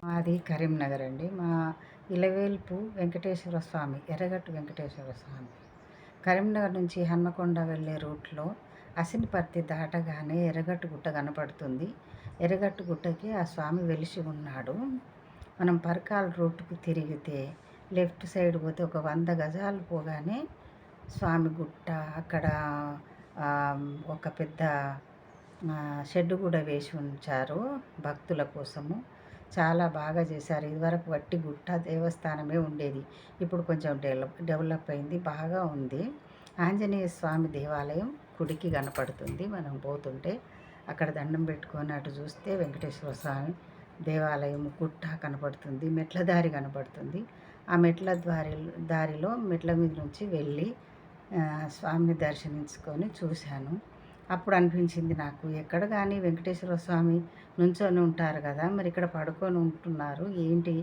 మాది కరీంనగర్ అండి. మా ఇలవేల్పు వెంకటేశ్వర స్వామి, ఎర్రగట్టు వెంకటేశ్వర స్వామి. కరీంనగర్ నుంచి హన్మకొండ వెళ్ళే రూట్లో అసినపర్తి దాటగానే ఎర్రగట్టు గుట్ట కనపడుతుంది. ఎర్రగట్టు గుట్టకి ఆ స్వామి వెలిసి ఉన్నాడు. మనం పరకాల రూట్కు తిరిగితే లెఫ్ట్ సైడ్ పోతే ఒక 100 గజాలు పోగానే స్వామి గుట్ట, అక్కడ ఒక పెద్ద షెడ్డు కూడా వేసి ఉంచారు భక్తుల కోసము. చాలా బాగా చేశారు. ఇదివరకు వట్టి గుట్ట దేవస్థానమే ఉండేది. ఇప్పుడు కొంచెం డెవలప్ అయింది, బాగా ఉంది. ఆంజనేయ స్వామి దేవాలయం కుడికి కనపడుతుంది. మనం పోతుంటే అక్కడ దండం పెట్టుకొని అటు చూస్తే వెంకటేశ్వర స్వామి దేవాలయం గుట్ట కనపడుతుంది. మెట్ల దారి కనపడుతుంది. ఆ మెట్ల దారిలో మెట్ల మీద నుంచి వెళ్ళి స్వామిని దర్శించుకొని చూశాను. అప్పుడు అనిపించింది నాకు, ఎక్కడ కానీ వెంకటేశ్వర స్వామి నుంచొని ఉంటారు కదా, మరి ఇక్కడ పడుకొని ఉంటున్నారు ఏంటి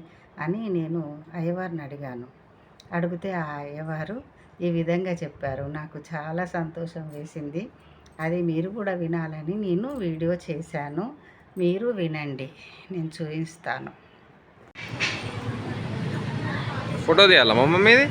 అని నేను అయ్యవారిని అడిగాను. అడిగితే ఆ అయ్యవారు ఈ విధంగా చెప్పారు. నాకు చాలా సంతోషం వేసింది. అది మీరు కూడా వినాలని నేను వీడియో చేశాను. మీరు వినండి, నేను చూపిస్తాను. ఫోటో తీయాలా మమ్మ మీది?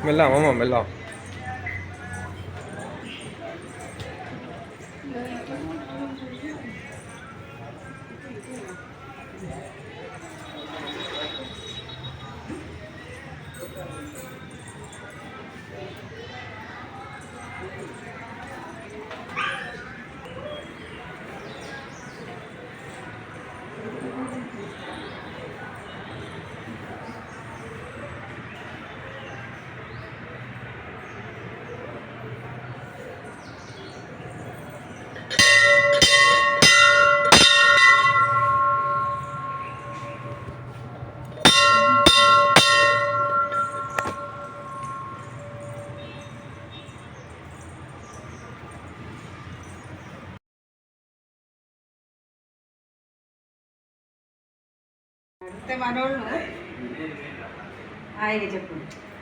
మెల్లా మమ్మ మెల్లా.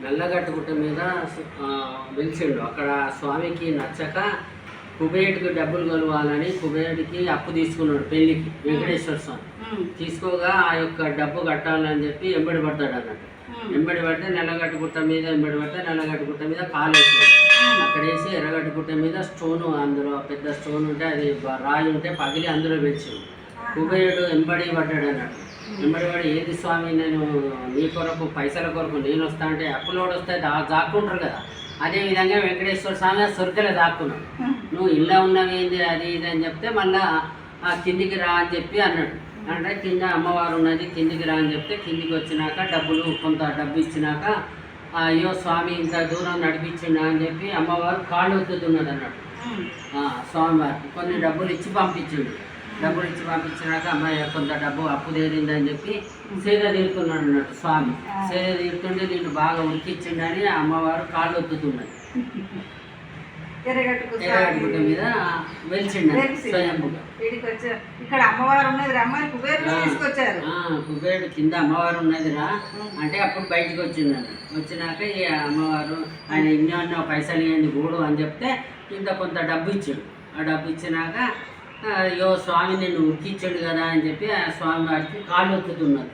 నల్లగట్టుగుట్ట మీద వెలిసిండు. అక్కడ స్వామికి నచ్చక కుబేరుడికి డబ్బులు కలవాలని కుబేరుడికి అప్పు తీసుకున్నాడు పెళ్లికి. వెంకటేశ్వర స్వామి తీసుకోగా ఆ యొక్క డబ్బు కట్టాలని చెప్పి ఎంబడి పడతాడు అన్నట్టు. ఎంబడి పడితే నల్లగట్టుగుట్ట మీద నల్లగట్టుగుట్ట మీద కాలు వేసాడు. అక్కడ వేసి ఎర్రగట్టుగుట్ట మీద స్టోను, అందులో పెద్ద స్టోన్ ఉంటే అది రాయి ఉంటే పగిలి అందులో వెలిచిండు. కుబేరుడు ఎంబడి పడ్డాడు అన్నట్టు. వెంబడి వాడు, ఏది స్వామి నేను నీ కొరకు పైసల కొరకు నేను వస్తా అంటే అప్పులోడు వస్తే దాక్కుంటారు కదా, అదేవిధంగా వెంకటేశ్వర స్వామి సొరకలే దాక్కున్నాడు. నువ్వు ఇల్లు ఉన్నవేంది అది ఇది అని చెప్తే మళ్ళీ ఆ కిందికి రా అని చెప్పి అన్నాడు. అంటే కింద అమ్మవారు ఉన్నది, కిందికి రా అని చెప్తే కిందికి వచ్చినాక కొంత డబ్బు ఇచ్చినాక అయ్యో స్వామి ఇంత దూరం నడిపించిండా అని చెప్పి అమ్మవారు కాళ్ళు ఒత్తుతున్నది అన్నాడు. స్వామివారికి కొన్ని డబ్బులు ఇచ్చి పంపించిండు. డబ్బులు ఇచ్చి పంపించినాక అమ్మాయి కొంత డబ్బు అప్పు తీరిందని చెప్పి సేద తీరుతున్నాడు అన్నట్టు స్వామి. సేద తీరుతుంటే దీన్ని బాగా ఉరికిచ్చిండని అమ్మవారు కాళ్ళు ఒత్తుతున్నది. ఎర్రగట్టుగుట్ట మీద వెలిచిండు స్వయంభుగా. ఇక్కడ అమ్మవారు ఉన్నది రమ్మని కుబేరుడు కింద అమ్మవారు ఉన్నదిరా అంటే అప్పుడు బయటకు వచ్చిందని. వచ్చినాక ఈ అమ్మవారు ఆయన ఇన్నో పైసలు ఇవ్వండి గూడు అని చెప్తే కింద కొంత డబ్బు ఇచ్చాడు. ఆ డబ్బు ఇచ్చినాక అయ్యో స్వామి నిన్ను ఉరికిచ్చాడు కదా అని చెప్పి ఆ స్వామి వారికి కాళ్ళు ఒత్తుతున్నారు.